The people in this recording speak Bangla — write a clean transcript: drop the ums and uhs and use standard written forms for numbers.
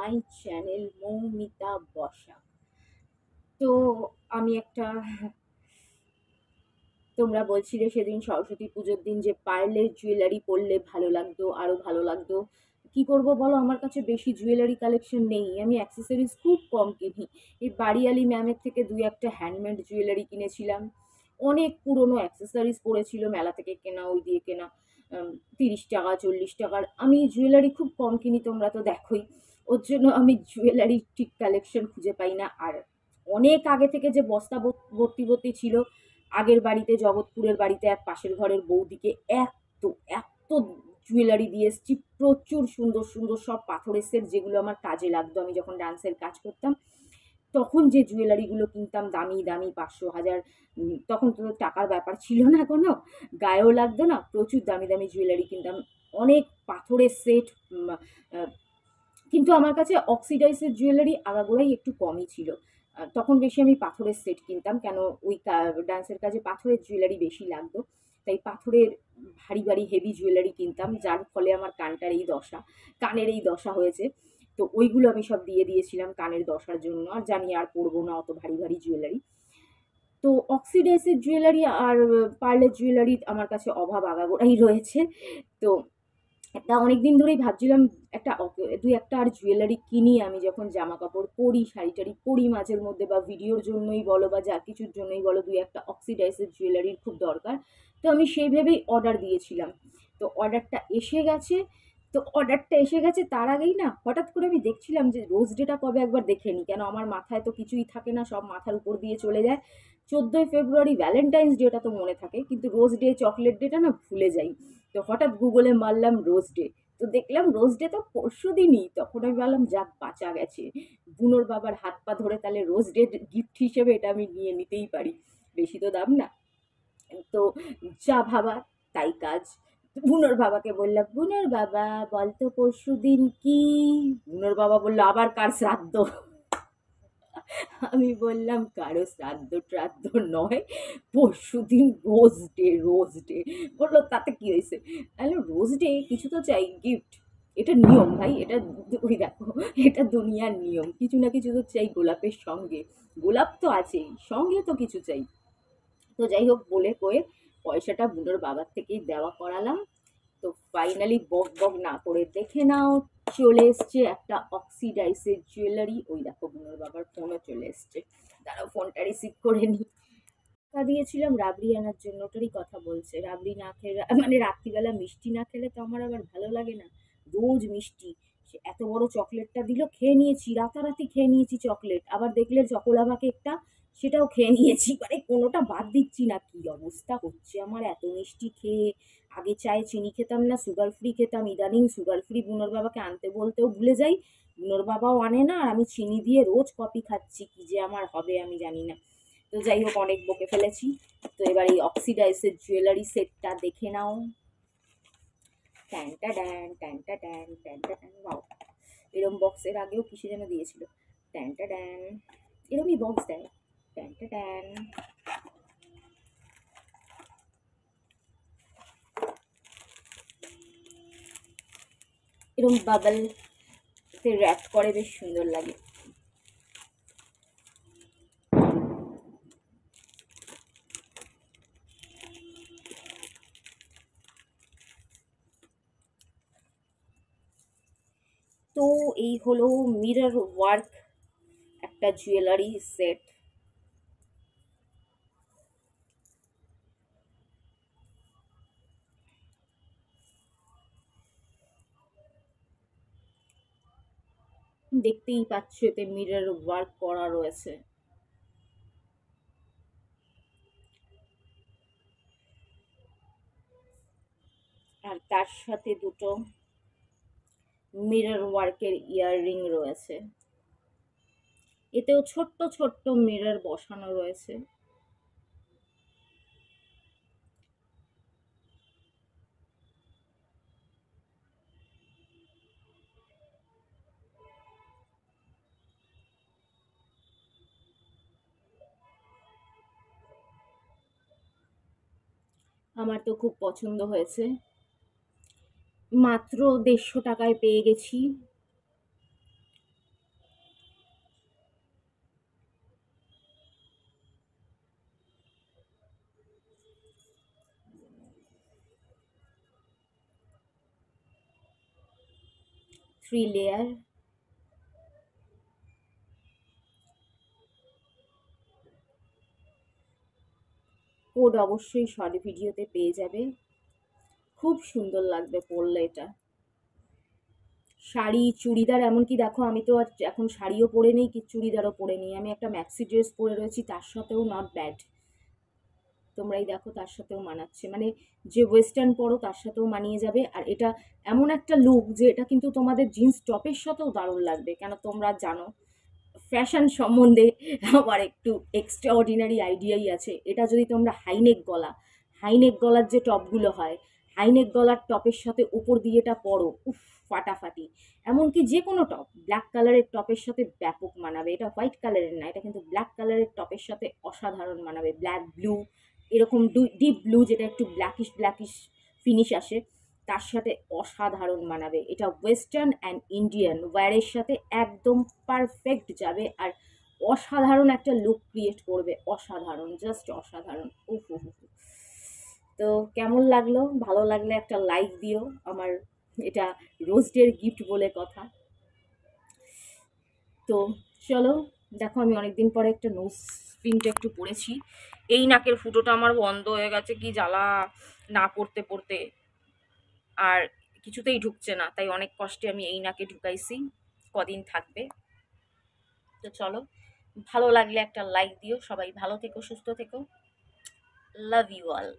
My channel Moumita Basak. তো আমি একটা, তোমরা বলছিলে সেদিন সরস্বতী পুজোর দিন যে পার্লের জুয়েলারি পরলে ভালো লাগতো, আরো ভালো লাগতো। কি করব বলো, আমার কাছে বেশি জুয়েলারি কালেকশন নেই, আমি অ্যাক্সেসরিজ খুব কম কিনি। এই বাড়িয়ালি ম্যামের থেকে দুই একটা হ্যান্ডমেড জুয়েলারি কিনেছিলাম। অনেক পুরনো অ্যাক্সেসরিজ পড়েছিল, মেলা থেকে কেনা, ওই দিয়ে কেনা। 30 টাকা 40 টাকার। আমি জুয়েলারি খুব কম কিনি, তোমরা তো দেখোই। ওর জন্য আমি জুয়েলারি ঠিক কালেকশন খুঁজে পাই না। আর অনেক আগে থেকে যে বস্তা ভর্তি ভর্তি ছিল, আগের বাড়িতে, জগৎপুরের বাড়িতে এক পাশের ঘরের বৌদিকে এত এত জুয়েলারি দিয়ে এসেছি, প্রচুর সুন্দর সুন্দর সব পাথরের সেট, যেগুলো আমার কাজে লাগতো আমি যখন ডান্সের কাজ করতাম। তখন যে জুয়েলারিগুলো কিনতাম দামি দামি, 500 1000, তখন তো টাকার ব্যাপার ছিল না কোনো, গায়েও লাগতো না, প্রচুর দামি দামি জুয়েলারি কিনতাম, অনেক পাথরের সেট। কিন্তু আমার কাছে অক্সিডাইজের জুয়েলারি আগাগোড়াই একটু কমই ছিল। তখন বেশি আমি পাথরের সেট কিনতাম, কেন ওই ডান্সের কাজে পাথরের জুয়েলারি বেশি লাগতো। তাই পাথরের ভারী ভারী হেভি জুয়েলারি কিনতাম, যার ফলে আমার কানের এই দশা হয়েছে। তো ওইগুলো আমি সব দিয়ে দিয়েছিলাম কানের দশার জন্য, আর জানি আর পরবো না অত ভারী ভারী জুয়েলারি। তো অক্সিডাইজের জুয়েলারি আর পার্লের জুয়েলারি আমার কাছে অভাব আগাগোড়াই রয়েছে। তো তা অনেকদিন ধরেই ভাবছিলাম দুই একটা আর জুয়েলারি কিনি, আমি যখন জামা কাপড় পরি, শাড়ি টাড়ি পরি মাঝের মধ্যে, বা ভিডিওর জন্যই বলো বা যা কিছুর জন্যই বলো, দুই একটা অক্সিডাইজের জুয়েলারির খুব দরকার। তো আমি সেই ভেবেই অর্ডার দিয়েছিলাম। তো অর্ডারটা এসে গেছে, তার আগেই না হঠাৎ করে আমি দেখছিলাম যে রোজ ডেটা কবে একবার দেখে নি, কেন আমার মাথায় তো কিছুই থাকে না, সব মাথার উপর দিয়ে চলে যায়। 14ই ফেব্রুয়ারি ভ্যালেন্টাইন্স ডেটা তো মনে থাকে, কিন্তু রোজ ডে চকলেট ডেটা না ভুলে যাই। তো হঠাৎ গুগলে মারলাম রোজ ডে, তো দেখলাম রোজ ডে তো পরশু দিনই। তখন আমি ভাবলাম যাক বাঁচা গেছে, বুনোর বাবার হাত পা ধরে তাহলে রোজ ডে গিফট হিসেবে এটা আমি নিয়ে নিতেই পারি, বেশি তো দাম না। তো যা ভাবা তাই কাজ। বুনোর বাবাকে বললাম, বুনোর বাবা বলতো পরশু দিন কি? বুনোর বাবা বললো, আবার কার শ্রাদ্ধ? আমি বললাম, কারো শ্রাদ্ধ ট্রাদ্ধ নয়, পরশু দিন রোজ ডে, রোজ ডে। বললো তাতে কি হয়েছে? তাহলে রোজ ডে কিছু তো চাই গিফট, এটা নিয়ম ভাই, এটা ওই দেখো, এটা দুনিয়ার নিয়ম, কিছু না কিছু তো চাই গোলাপের সঙ্গে। গোলাপ তো আছেই, সঙ্গে তো কিছু চাই। তো যাই হোক, বলে কয়ে পয়সাটা বুনোর বাবার থেকেই দেওয়া করালাম। তো ফাইনালি বক বক না করে দেখে নাও, চলে এসছে একটা অক্সিডাইজের জুয়েলারি। ওই দেখো বুনোর বাবার ফোনও চলে এসছে, দাঁড়াও ফোনটা রিসিভ করে নি। টাকা দিয়েছিলাম রাবড়ি আনার জন্য, ওটারই কথা বলছে। রাবড়ি না খেলে, মানে রাত্রিবেলা মিষ্টি না খেলে তো আমার আবার ভালো লাগে না, রোজ মিষ্টি। সে এত বড় চকলেটটা দিল, খেয়ে নিয়েছি, রাতারাতি খেয়ে নিয়েছি চকলেট। আবার দেখলে চকোলাভা কেকটা, সেটাও খেয়ে নিয়েছি, মানে কোনোটা বাদ দিচ্ছি না। কি অবস্থা হচ্ছে আমার এত মিষ্টি খেয়ে। আগে চায়ে চিনি খেতাম না, সুগার ফ্রি খেতাম, ইদানিং সুগার ফ্রি বুনোর বাবাকে আনতে বলতেও ভুলে যাই, বুনোর বাবাও আনে না, আর আমি চিনি দিয়ে রোজ কফি খাচ্ছি। কি যে আমার হবে আমি জানি না। তো যাই হোক, অনেক বকে ফেলেছি। তো এবার এই অক্সিডাইজের জুয়েলারি সেটটা দেখে নাও। ট্যানটা ড্যান ট্যানটা ড্যান ট্যানটা ড্যান, বাও, এরম বক্স এর আগেও কিসে যেন দিয়েছিল। ট্যানটা ড্যান, এরমই বক্স দেয়। ট্যানটা ড্যান, এরম বাবল র্যাপ করে, বেশ সুন্দর লাগে। তো এই হলো মিরর ওয়ার্ক একটা জুয়েলারি সেট। দেখতেই পাচ্ছ এতে মিরর ওয়ার্ক করা রয়েছে। আর তার সাথে দুটো মিরর ওয়ার্কের ইয়াররিং রয়েছে। এতেও ছোট্ট ছোট্ট মিরর বসানো রয়েছে। আমার তো খুব পছন্দ হয়েছে, মাত্র 150 টাকায় পেয়ে গেছি। 3 লেয়ার। কোড অবশ্যই শর্ট ভিডিওতে পেয়ে যাবে। খুব সুন্দর লাগবে পরলে এটা। শাড়ি, চুড়িদার, এমনকি দেখো আমি তো আর এখন শাড়িও পরে নেই কি চুড়িদারও পরে নেই, আমি একটা ম্যাক্সি ড্রেস পরে রয়েছি, তার সাথেও নট ব্যাড। তোমরাই দেখো তার সাথেও মানাচ্ছে, মানে যে ওয়েস্টার্ন পরো তার সাথেও মানিয়ে যাবে। আর এটা এমন একটা লুক যে এটা কিন্তু তোমাদের জিন্স টপের সাথেও দারুণ লাগবে, কেন তোমরা জানো ফ্যাশন সম্বন্ধে আমার একটু এক্সট্রা অর্ডিনারি আইডিয়াই আছে। এটা যদি তোমরা হাইনেক গলার যে টপগুলো হয়, হাইনেক গলার টপের সাথে উপর দিয়ে এটা পরো, উফ, ফাটাফাটি। এমনকি যে কোনো টপ ব্ল্যাক কালারের টপের সাথে ব্যাপক মানাবে। এটা হোয়াইট কালারের না, এটা কিন্তু ব্ল্যাক কালারের টপের সাথে অসাধারণ মানাবে। ব্ল্যাক ব্লু, এরকম ডিপ ব্লু যেটা একটু ব্ল্যাকিশ ফিনিশ আসে, তার সাথে অসাধারণ মানাবে। এটা ওয়েস্টার্ন অ্যান্ড ইন্ডিয়ান ওয়্যারের সাথে একদম পারফেক্ট যাবে, আর অসাধারণ একটা লুক ক্রিয়েট করবে, অসাধারণ, জাস্ট অসাধারণ। উফ উফ উফ। তো কেমন লাগলো? ভালো লাগলে একটা লাইক দিও। আমার এটা রোজডের গিফট বলে কথা। তো চলো, দেখো আমি অনেকদিন পরে একটা নোজ পিনটা একটু পরেছি। এই নাকের ফুটোটা আমার বন্ধ হয়ে গেছে, কি জ্বালা, না পড়তে পড়তে আর কিছুতেই ঢুকছে না, তাই অনেক কষ্টে আমি এই নাকে ঢুকাইছি। কদিন থাকবে। তো চলো, ভালো লাগলে একটা লাইক দিও। সবাই ভালো থেকো, সুস্থ থেকো। Love you all.